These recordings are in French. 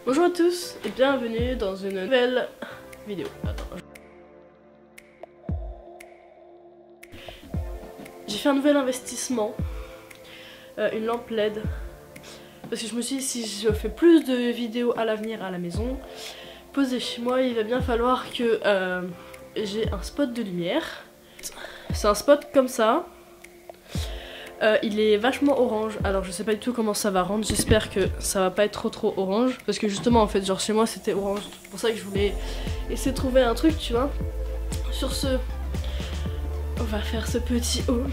Bonjour à tous et bienvenue dans une nouvelle vidéo. Attends. J'ai fait un nouvel investissement, une lampe LED. Parce que je me suis dit, si je fais plus de vidéos à l'avenir à la maison, posée chez moi, il va bien falloir que j'ai un spot de lumière. C'est un spot comme ça. Il est vachement orange, alors je sais pas du tout comment ça va rendre, j'espère que ça va pas être trop orange, parce que justement en fait genre chez moi c'était orange, c'est pour ça que je voulais essayer de trouver un truc, tu vois. Sur ce, on va faire ce petit haul.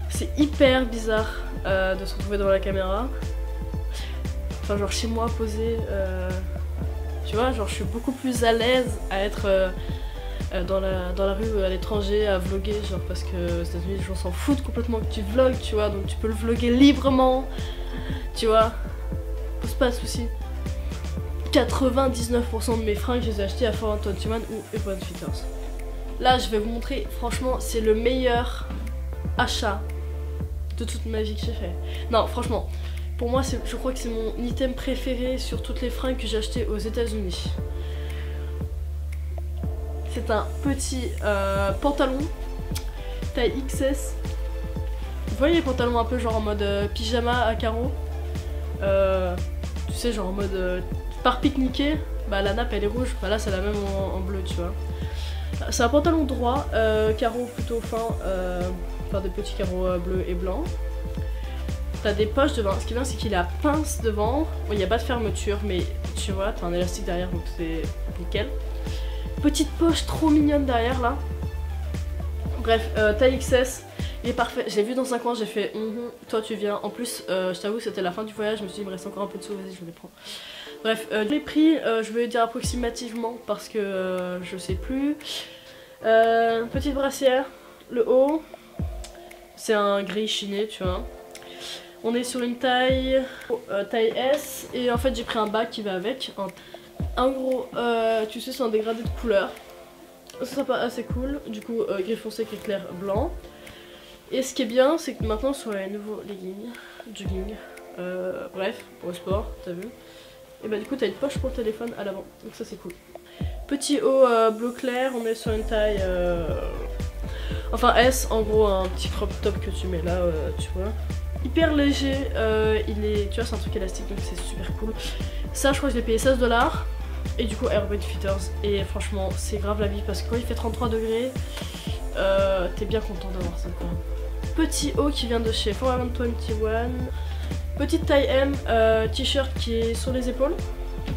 C'est hyper bizarre de se retrouver devant la caméra, enfin genre chez moi posé, tu vois, genre je suis beaucoup plus à l'aise à être dans la rue à l'étranger à vlogger, genre parce que aux États-Unis les gens s'en foutent complètement que tu vlogs, tu vois, donc tu peux le vlogger librement, tu vois, pose pas de soucis. 99% de mes fringues je les ai achetées à Forever 21 ou Urban Fitters. Là je vais vous montrer, franchement c'est le meilleur achat de toute ma vie que j'ai fait. Non franchement, pour moi je crois que c'est mon item préféré sur toutes les fringues que j'ai achetées aux États-Unis. C'est un petit pantalon taille XS. Vous voyez les pantalons un peu genre en mode pyjama à carreaux, tu sais genre en mode par pique-niquer. Bah la nappe elle est rouge, bah là c'est la même en bleu, tu vois. C'est un pantalon droit, carreaux plutôt fins, enfin des petits carreaux bleus et blancs. T'as des poches devant, ce qui est bien c'est qu'il a pince devant. Bon il n'y a pas de fermeture mais tu vois t'as un élastique derrière donc c'est nickel. Petite poche trop mignonne derrière là. Bref, taille XS, il est parfait. Je l'ai vu dans un coin, j'ai fait toi tu viens. En plus, je t'avoue, c'était la fin du voyage. Je me suis dit, il me reste encore un peu de sous, vas-y, je les prends. Bref, les prix, je vais dire approximativement parce que je sais plus. Petite brassière, le haut, c'est un gris chiné, tu vois. On est sur une taille S et en fait j'ai pris un bas qui va avec. En gros, tu sais, c'est un dégradé de couleur. Ça sera assez cool. Du coup, gris foncé, gris clair, blanc. Et ce qui est bien, c'est que maintenant sur les nouveaux leggings, jogging, bref, pour le sport, t'as vu. Et bah du coup, t'as une poche pour le téléphone à l'avant. Donc ça c'est cool. Petit haut bleu clair, on est sur une taille enfin S, en gros un petit crop top que tu mets là, tu vois. Hyper léger, il est, tu vois, c'est un truc élastique donc c'est super cool. Ça je crois que je l'ai payé 16 $. Et du coup Urban Fitters, et franchement c'est grave la vie parce que quand il fait 33 degrés, t'es bien content d'avoir ça quand même. Petit haut qui vient de chez Forever 21. Petite taille M, t-shirt qui est sur les épaules,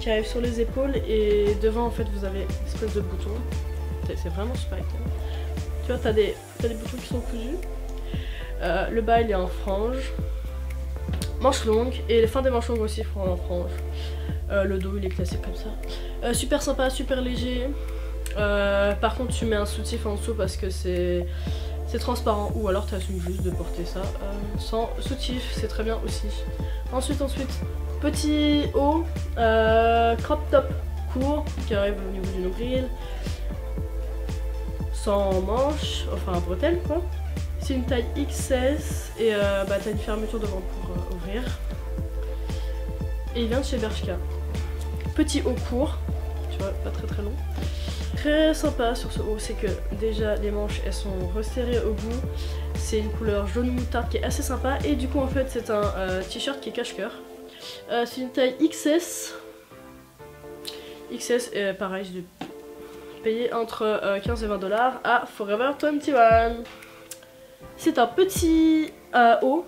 qui arrive sur les épaules et devant en fait vous avez une espèce de bouton. C'est vraiment super cool. Tu vois t'as des boutons qui sont cousus. Le bas il est en frange, manches longues et les fins des manches longues aussi font en frange. Le dos il est classé comme ça. Super sympa, super léger. Par contre tu mets un soutif en dessous parce que c'est transparent ou alors tu assumes juste de porter ça sans soutif, c'est très bien aussi. Ensuite petit haut crop top court qui arrive au niveau du nombril, sans manche, enfin bretelle quoi. C'est une taille XS et bah, t'as une fermeture devant pour ouvrir. Et il vient de chez Bershka. Petit haut court, tu vois, pas très long. Très sympa sur ce haut, c'est que déjà les manches elles sont resserrées au bout. C'est une couleur jaune moutarde qui est assez sympa. Et du coup en fait c'est un t-shirt qui est cache-cœur. C'est une taille XS. XS, pareil, je l'ai payé entre 15 et 20 $ à Forever 21. C'est un petit haut,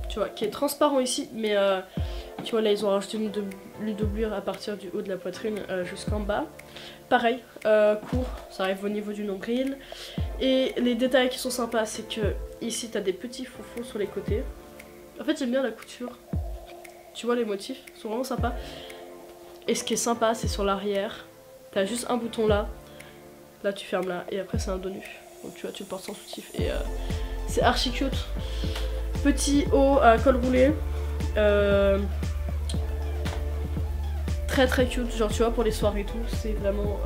tu vois, qui est transparent ici, mais tu vois là ils ont rajouté une doublure à partir du haut de la poitrine jusqu'en bas. Pareil, court, ça arrive au niveau du nombril. Et les détails qui sont sympas, c'est que ici t'as des petits foufous sur les côtés. En fait j'aime bien la couture, tu vois les motifs sont vraiment sympas. Et ce qui est sympa c'est sur l'arrière, t'as juste un bouton là tu fermes là et après c'est un dos nu. Donc tu vois tu le portes sans soutif et c'est archi cute. Petit haut à col roulé, très cute, genre tu vois pour les soirées et tout, c'est vraiment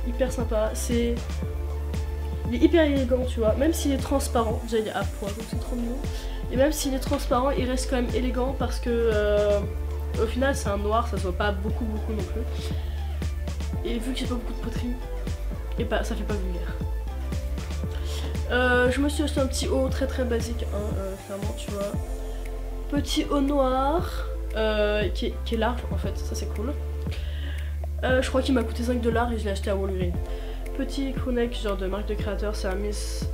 hyper sympa. Il est hyper élégant tu vois, même s'il est transparent, déjà il est à poil donc c'est trop mignon. Et même s'il est transparent il reste quand même élégant parce que Au final c'est un noir, ça se voit pas beaucoup non plus. Et vu que j'ai pas beaucoup de poterie, et bah ça fait pas vulgaire. Je me suis acheté un petit haut très basique, hein, clairement tu vois. Petit haut noir, qui est large en fait, ça c'est cool. Je crois qu'il m'a coûté 5 $ et je l'ai acheté à Walgreens. Petit crewneck genre de marque de créateur, c'est un Miss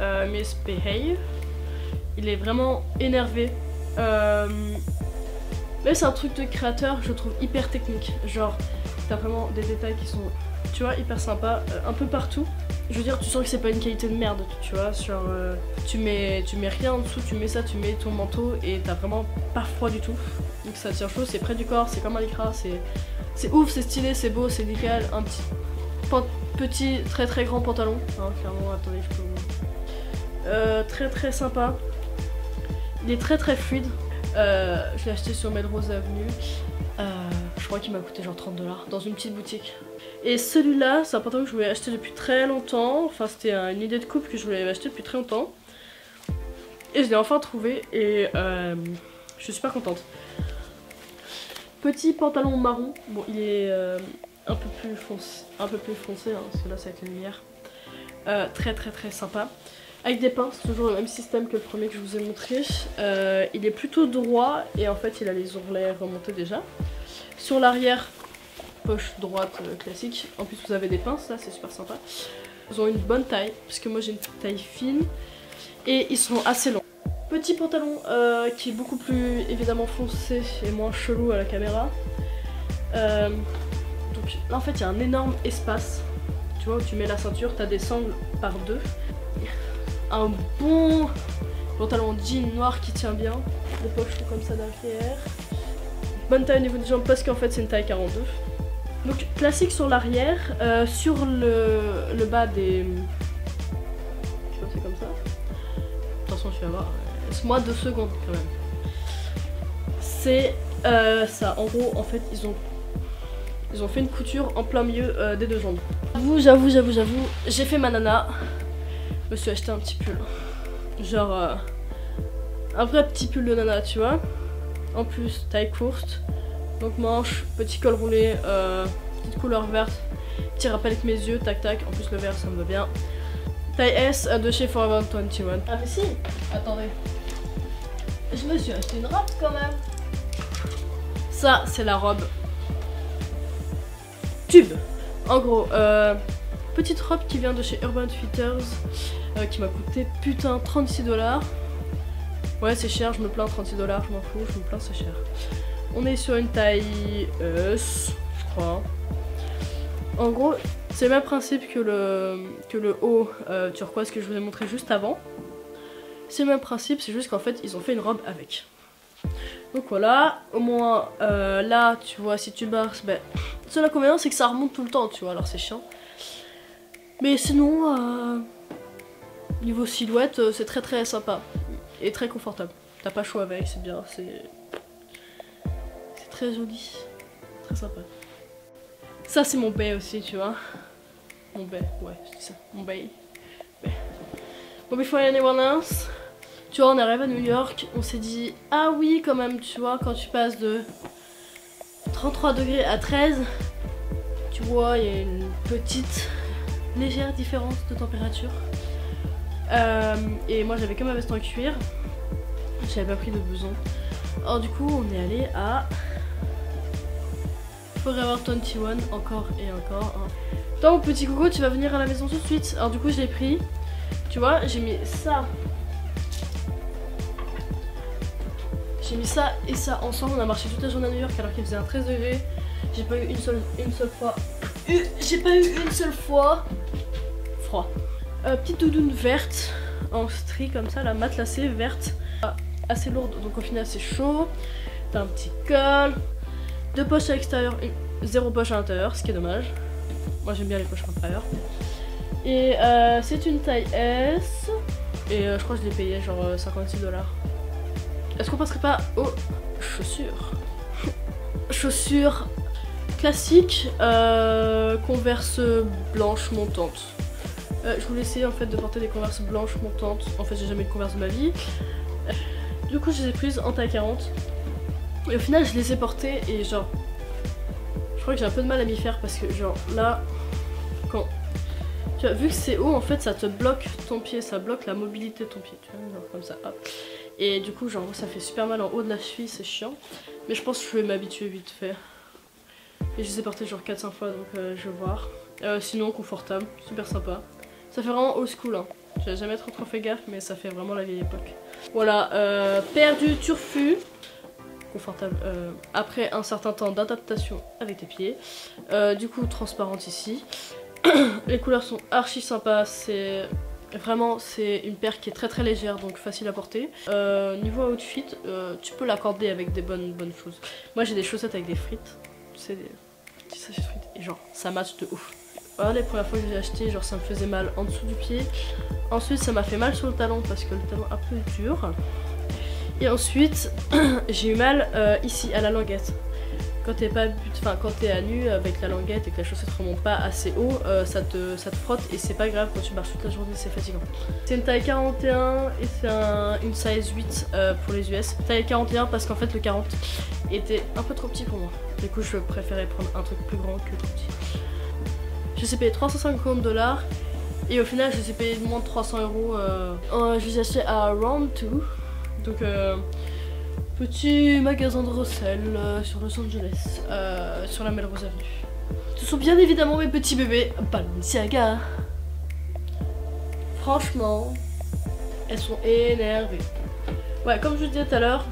Behave. Il est vraiment énervé. Mais c'est un truc de créateur, je trouve hyper technique. Genre, t'as vraiment des détails qui sont, tu vois, hyper sympas, un peu partout. Je veux dire, tu sens que c'est pas une qualité de merde, tu vois. Genre, tu mets rien en dessous, tu mets ça, tu mets ton manteau et t'as vraiment pas froid du tout. Donc ça tient chaud, c'est près du corps, c'est comme un lycra, c'est ouf, c'est stylé, c'est beau, c'est nickel. Un petit très grand pantalon. Hein, clairement, attendez, je peux. Très sympa. Il est très fluide. Je l'ai acheté sur Melrose Avenue. Je crois qu'il m'a coûté genre 30 $ dans une petite boutique. Et celui-là, c'est un pantalon que je voulais acheter depuis très longtemps. Enfin, c'était une idée de coupe que je voulais acheter depuis très longtemps. Et je l'ai enfin trouvé et je suis super contente. Petit pantalon marron. Bon, il est un peu plus foncé, hein, parce que là, c'est avec la lumière. Très sympa. Avec des pinces, toujours le même système que le premier que je vous ai montré. Il est plutôt droit et en fait il a les ourlets remontés déjà. Sur l'arrière, poche droite classique. En plus vous avez des pinces, là c'est super sympa. Ils ont une bonne taille, parce que moi j'ai une taille fine. Et ils sont assez longs. Petit pantalon qui est beaucoup plus évidemment foncé et moins chelou à la caméra. Donc là en fait il y a un énorme espace. Tu vois où tu mets la ceinture, t'as des sangles par deux. Un bon pantalon jean noir qui tient bien, des poches comme ça derrière. Bonne taille au niveau des jambes parce qu'en fait c'est une taille 42. Donc classique sur l'arrière, sur le bas des... Je sais pas, c'est comme ça. Attention tu vas voir, laisse-moi 2 secondes quand même. C'est ça, en gros en fait ils ont fait une couture en plein milieu des deux jambes. J'avoue, j'ai fait ma nana. Je me suis acheté un petit pull. Genre un vrai petit pull de nana, tu vois. En plus, taille courte. Donc manche, petit col roulé, petite couleur verte. Petit rappel avec mes yeux, tac. En plus le vert ça me va bien. Taille S de chez Forever 21. Ah mais si, attendez. Je me suis acheté une robe quand même. Ça, c'est la robe tube. En gros, petite robe qui vient de chez Urban Outfitters qui m'a coûté putain 36 $. Ouais c'est cher, je me plains, 36 $, je m'en fous, je me plains, c'est cher. On est sur une taille S, je crois. En gros, c'est le même principe que le haut turquoise que je vous ai montré juste avant. C'est le même principe, c'est juste qu'en fait ils ont fait une robe avec. Donc voilà, au moins là tu vois si tu marches, ben, seul inconvénient c'est que ça remonte tout le temps, tu vois, alors c'est chiant. Mais sinon, niveau silhouette, c'est très sympa et très confortable. T'as pas chaud avec, c'est bien, c'est très joli, très sympa. Ça c'est mon bae aussi, tu vois. Mon bae, ouais, c'est ça, mon bae. Bon, before anyone else, tu vois, on arrive à New York, on s'est dit, ah oui quand même, tu vois, quand tu passes de 33 degrés à 13, tu vois, il y a une petite légère différence de température. Et moi j'avais que ma veste en cuir, j'avais pas pris de blouson. Alors du coup on est allé à Forever 21 encore et encore. Hein. Toi mon petit coco, tu vas venir à la maison tout de suite. Alors du coup je l'ai pris, tu vois, j'ai mis ça. J'ai mis ça et ça ensemble, on a marché toute la journée à New York alors qu'il faisait un 13 degrés. J'ai pas eu une seule fois. J'ai pas eu une seule fois froid. Petite doudoune verte en strie comme ça, la matelassée verte, assez lourde donc au final c'est chaud. T'as un petit col, 2 poches à l'extérieur, 0 poche à l'intérieur, ce qui est dommage. Moi j'aime bien les poches à l'intérieur. Et c'est une taille S et je crois que je l'ai payé genre 56 $. Est-ce qu'on passerait pas aux chaussures? Chaussures classiques, Converse blanches montantes. Je voulais essayer en fait de porter des Converse blanches montantes. En fait j'ai jamais eu de Converse de ma vie. Du coup je les ai prises en taille 40. Et au final je les ai portés et genre je crois que j'ai un peu de mal à m'y faire parce que genre là quand tu vois, vu que c'est haut en fait ça te bloque ton pied, ça bloque la mobilité de ton pied, tu vois, genre comme ça, hop. Et du coup genre ça fait super mal en haut de la cheville, c'est chiant. Mais je pense que je vais m'habituer vite fait. Et je les ai portés genre 4-5 fois donc je vais voir. Sinon confortable, super sympa. Ça fait vraiment old school hein. J'avais jamais trop fait gaffe mais ça fait vraiment la vieille époque. Voilà, perdu, turfu. Confortable après un certain temps d'adaptation avec tes pieds. Du coup transparente ici. Les couleurs sont archi sympas, c'est vraiment c'est une paire qui est très légère donc facile à porter. Niveau outfit, tu peux l'accorder avec des bonnes choses. Moi j'ai des chaussettes avec des frites, c'est des petits sachets de frites et genre ça match de ouf. Voilà, les premières fois que j'ai acheté, genre ça me faisait mal en dessous du pied. Ensuite ça m'a fait mal sur le talon parce que le talon est un peu dur. Et ensuite j'ai eu mal ici à la languette. Quand t'es pas enfin quand t'es à nu avec la languette et que la chaussette remonte pas assez haut, ça te frotte et c'est pas grave quand tu marches toute la journée, c'est fatigant. C'est une taille 41 et c'est une size 8 pour les US. Taille 41 parce qu'en fait le 40 était un peu trop petit pour moi. Du coup je préférais prendre un truc plus grand que trop petit. Je les ai payé 350$ et au final je les ai payé moins de 300€. Je les ai achetés à Round 2. Donc petit magasin de Russell sur Los Angeles, sur la Melrose Avenue. Ce sont bien évidemment mes petits bébés Balenciaga. Franchement, elles sont énervées. Ouais, comme je vous disais tout à l'heure,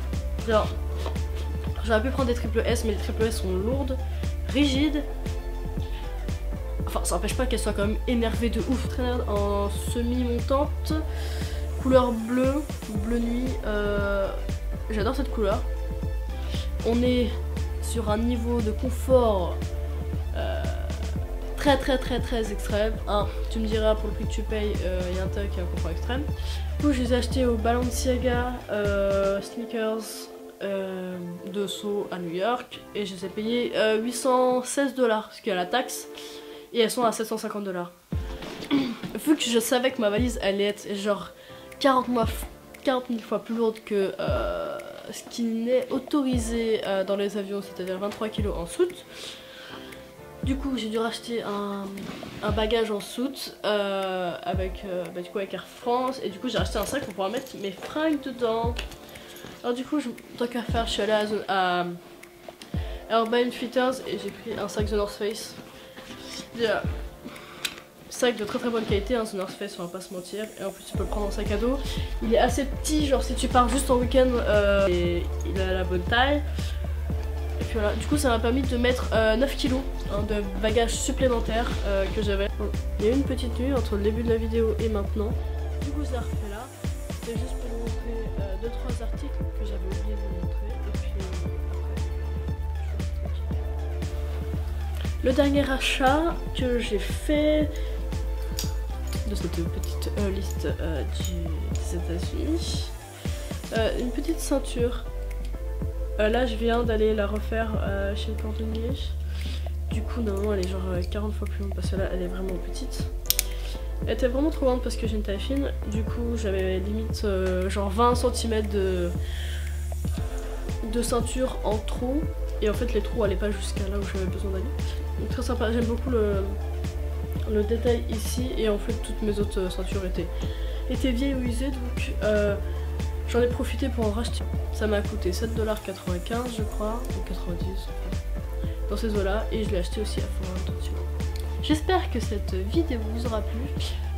j'aurais pu prendre des triple S, mais les triple S sont lourdes, rigides. Enfin, ça n'empêche pas qu'elles soient quand même énervées de ouf. Traînée en semi-montante, couleur bleu nuit. J'adore cette couleur. On est sur un niveau de confort très extrême. Tu me diras pour le prix que tu payes, il y a un truc qui est un confort extrême. Du coup, je les ai achetés au Balenciaga Sneakers de Soho à New York et je les ai payés 816$, parce qu'il y a la taxe, et elles sont à 750$. Vu que je savais que ma valise allait être genre 40 000 fois plus lourde que ce qui n'est autorisé dans les avions, c'est-à-dire 23 kg en soute. Du coup j'ai dû racheter un bagage en soute avec Air France, et du coup j'ai racheté un sac pour pouvoir mettre mes fringues dedans. Alors du coup tant qu'à faire je suis allée à Urban Fitters et j'ai pris un sac The North Face. Sac de très bonne qualité, hein, The North Face, on va pas se mentir, et en plus tu peux le prendre en sac à dos. Il est assez petit, genre si tu pars juste en week-end, et il a la bonne taille. Et puis voilà, du coup ça m'a permis de mettre 9 kg de bagages supplémentaires que j'avais. Bon, il y a eu une petite nuit entre le début de la vidéo et maintenant. Du coup je l'ai refait là, c'était juste pour vous montrer 2-3 articles que j'avais oublié de vous montrer. Et puis après, le dernier achat que j'ai fait de cette petite liste des États-Unis, une petite ceinture. Là je viens d'aller la refaire chez le cordonnier. Du coup normalement elle est genre 40 fois plus longue parce que là elle est vraiment petite. Elle était vraiment trop grande parce que j'ai une taille fine. Du coup j'avais limite genre 20 cm de ceinture en trop. Et en fait les trous allaient pas jusqu'à là où j'avais besoin d'aller. Donc très sympa, j'aime beaucoup le détail ici, et en fait toutes mes autres ceintures étaient vieilles ou usées, donc j'en ai profité pour en racheter. Ça m'a coûté 7,95$ je crois, ou 90, enfin, dans ces eaux là, et je l'ai acheté aussi à Fort. J'espère que cette vidéo vous aura plu.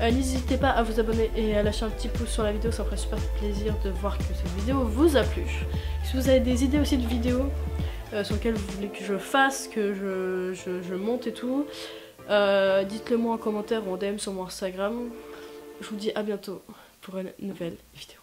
N'hésitez pas à vous abonner et à lâcher un petit pouce sur la vidéo, ça me ferait super plaisir de voir que cette vidéo vous a plu. Si vous avez des idées aussi de vidéos sur lesquelles vous voulez que je fasse, que je monte et tout, dites-le moi en commentaire ou en DM sur mon Instagram. Je vous dis à bientôt pour une nouvelle vidéo.